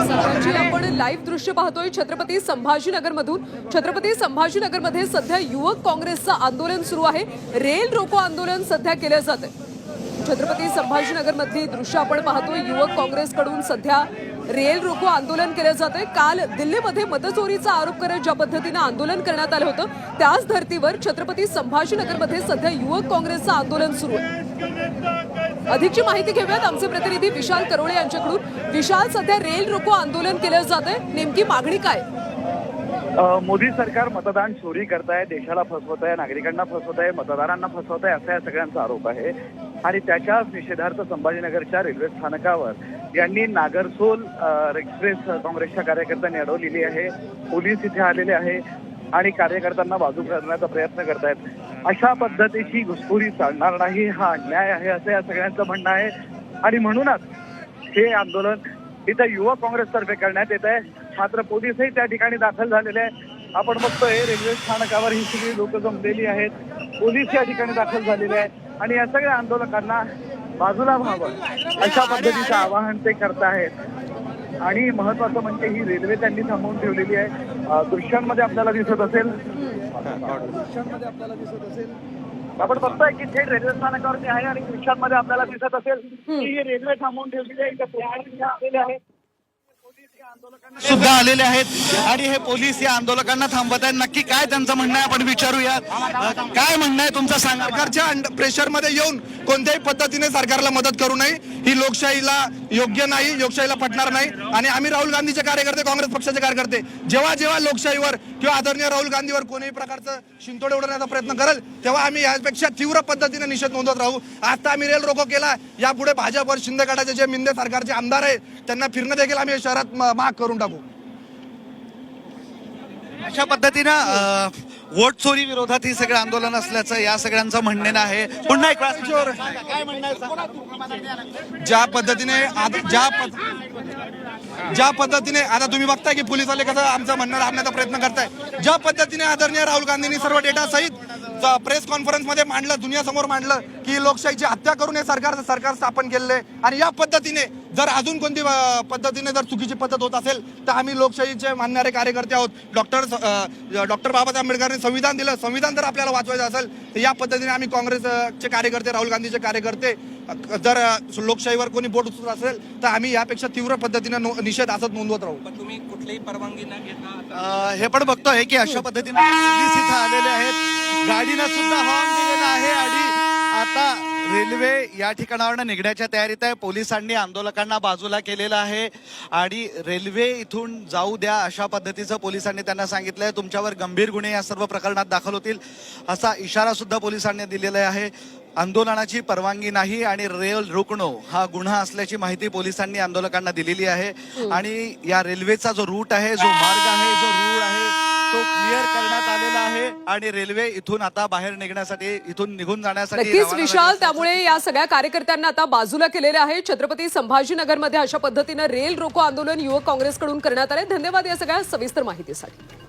सध्याची आपण लाईव्ह दृश्य पाहतोय छत्रपती संभाजीनगरमधून। छत्रपती संभाजीनगरमध्ये सध्या युवक काँग्रेसचं आंदोलन सुरू आहे। रेल रोको आंदोलन सध्या केले जाते। छत्रपती संभाजीनगरमधली दृश्य आपण पाहतोय। युवक काँग्रेसकडून सध्या रेल रोको आंदोलन केले जाते। काल दिल्लीमध्ये मतचोरीचा आरोप करत ज्या पद्धतीने आंदोलन करण्यात आलं होतं, त्याच धर्तीवर छत्रपती संभाजीनगरमध्ये सध्या युवक काँग्रेसचं आंदोलन सुरू आहे। अधिकची माहिती घेऊयात आमचे प्रतिनिधी विशाल करोळे यांच्याकडून। विशाल, सध्या रेल रोको आंदोलन केले जाते, नेमकी मागणी काय? मोदी सरकार मतदान चोरी करताय, देशाला फसवत आहे, नागरिकांना फसवत आहे, मतदारांना फसवत आहे, असा या सगळ्यांचा आरोप आहे। आणि त्याच्याच निषेधार्थ संभाजीनगरच्या रेल्वे स्थानकावर यांनी नागरसोल एक्सप्रेस काँग्रेसच्या कार्यकर्त्यांनी अडवलेली आहे। पोलीस इथे आलेले आहे आणि कार्यकर्त्यांना बाजू करण्याचा प्रयत्न करतायत। अशा पद्धतीची घुसखोरी चालणार नाही, हा अन्याय आहे असं या सगळ्यांचं म्हणणं आहे। आणि म्हणूनच हे आंदोलन इथं युवक काँग्रेसतर्फे करण्यात येत आहे। मात्र पोलीसही त्या ठिकाणी दाखल झालेले आहेत। आपण बघतोय रेल्वे स्थानकावर ही सगळी लोक जमलेली आहेत, पोलीस या ठिकाणी दाखल झालेले आहेत आणि या सगळ्या आंदोलकांना बाजूला व्हावं अशा पद्धतीचं आवाहन ते करतायत। आणि महत्वाचं म्हणजे ही रेल्वे त्यांनी थांबवून ठेवलेली आहे। दृश्यांमध्ये आपल्याला दिसत असेल, आपण बघतोय की थेट रेल्वे स्थानकावरती आहे आणि दृश्यांमध्ये आपल्याला दिसत असेल की ही रेल्वे थांबवून ठेवलेली आहे। आलेले आहेत, सुद्धा आलेले आहेत आणि हे पोलीस या आंदोलकांना थांबवत आहेत। नक्की काय त्यांचं म्हणणं आहे आपण विचारूयात। काय म्हणणं आहे तुमचं सांगा। सरकारच्या प्रेशरमध्ये येऊन कोणत्याही पद्धतीने सरकारला मदत करू नये, ही लोकशाहीला योग्य नाही, लोकशाहीला पटणार नाही। आणि आम्ही राहुल गांधीचे कार्यकर्ते, काँग्रेस पक्षाचे कार्यकर्ते, जेव्हा जेव्हा लोकशाहीवर किंवा आदरणीय राहुल गांधीवर कोणत्याही प्रकारचं शिंतोडे उडवण्याचा प्रयत्न करेल, तेव्हा आम्ही यापेक्षा तीव्र पद्धतीने निषेध नोंदवत राहू। आता आम्ही रेल रोको केला, यापुढे भाजपवर शिंदे गटाचे जे मिंदे सरकारचे आमदार आहेत त्यांना फिरणं देखील आम्ही शहरात माग करून टाकू। अशा पद्धतीनं वोट चोरी विरोधात ही सगळं आंदोलन असल्याचं या सगळ्यांचं म्हणणं आहे। पुन्हा एक वेळा काय म्हणणं आहे? ज्या पद्धतीने आता तुम्ही बघताय की पोलिसवाले कसं आमचं म्हणणं राखण्याचा प्रयत्न करताय, ज्या पद्धतीने आदरणीय राहुल गांधींनी सर्व डेटा सहित प्रेस कॉन्फरन्स मध्ये मांडलं, दुनियासमोर मांडलं की लोकशाहीची हत्या करून हे सरकार स्थापन केलेलं आहे। आणि या पद्धतीने जर अजून कोणती पद्धतीने जर चुकीची पद्धत होत असेल तर आम्ही लोकशाहीचे मानणारे कार्यकर्ते आहोत। डॉक्टर बाबासाहेब आंबेडकरांनी संविधान दिलं, संविधान जर आपल्याला वाचवायचं असेल तर या पद्धतीने आम्ही काँग्रेसचे कार्यकर्ते, राहुल गांधीचे कार्यकर्ते, जर लोकशाहीवर कोणी बोट उचलत असेल तर आम्ही यापेक्षा तीव्र पद्धतीने निषेध असत नोंदवत राहू। पण तुम्ही कुठलीही परवानगी न घेता हे पण बघतोय की अशा पद्धतीने पोलीस इथं आलेले आहेत, गाडीनं सुद्धा हॉर्न दिलेला आहे आणि आता रेल्वे या ठिकाणावरून निघण्याच्या तयारीत आहे। पोलिसांनी आंदोलकांना बाजूला केलेलं आहे आणि रेल्वे इथून जाऊ द्या अशा पद्धतीचं पोलिसांनी त्यांना सांगितलंय। तुमच्यावर गंभीर गुन्हे या सर्व प्रकरणात दाखल होतील असा इशारा सुद्धा पोलिसांनी दिलेला आहे। आंदोलनाची परवानगी नाही आणि रेल रोकणं हा गुन्हा असल्याची माहिती पोलिसांनी आंदोलकांना दिलेली आहे। आणि या रेल्वेचा जो रूट आहे, जो मार्ग आहे, जो रूळ आहे तो क्लिअर करण्यात आलेला आहे आणि रेल्वे इथून आता बाहेर निघण्यासाठी, इथून निघून जाण्यासाठी नक्कीच विशाल, त्यामुळे या सगळ्या कार्यकर्त्यांना आता बाजूला केलेले आहे। छत्रपती संभाजीनगरमध्ये अशा पद्धतीने रेल रोको आंदोलन युवक काँग्रेसकडून करण्यात आले। धन्यवाद या सगळ्या सविस्तर माहितीसाठी।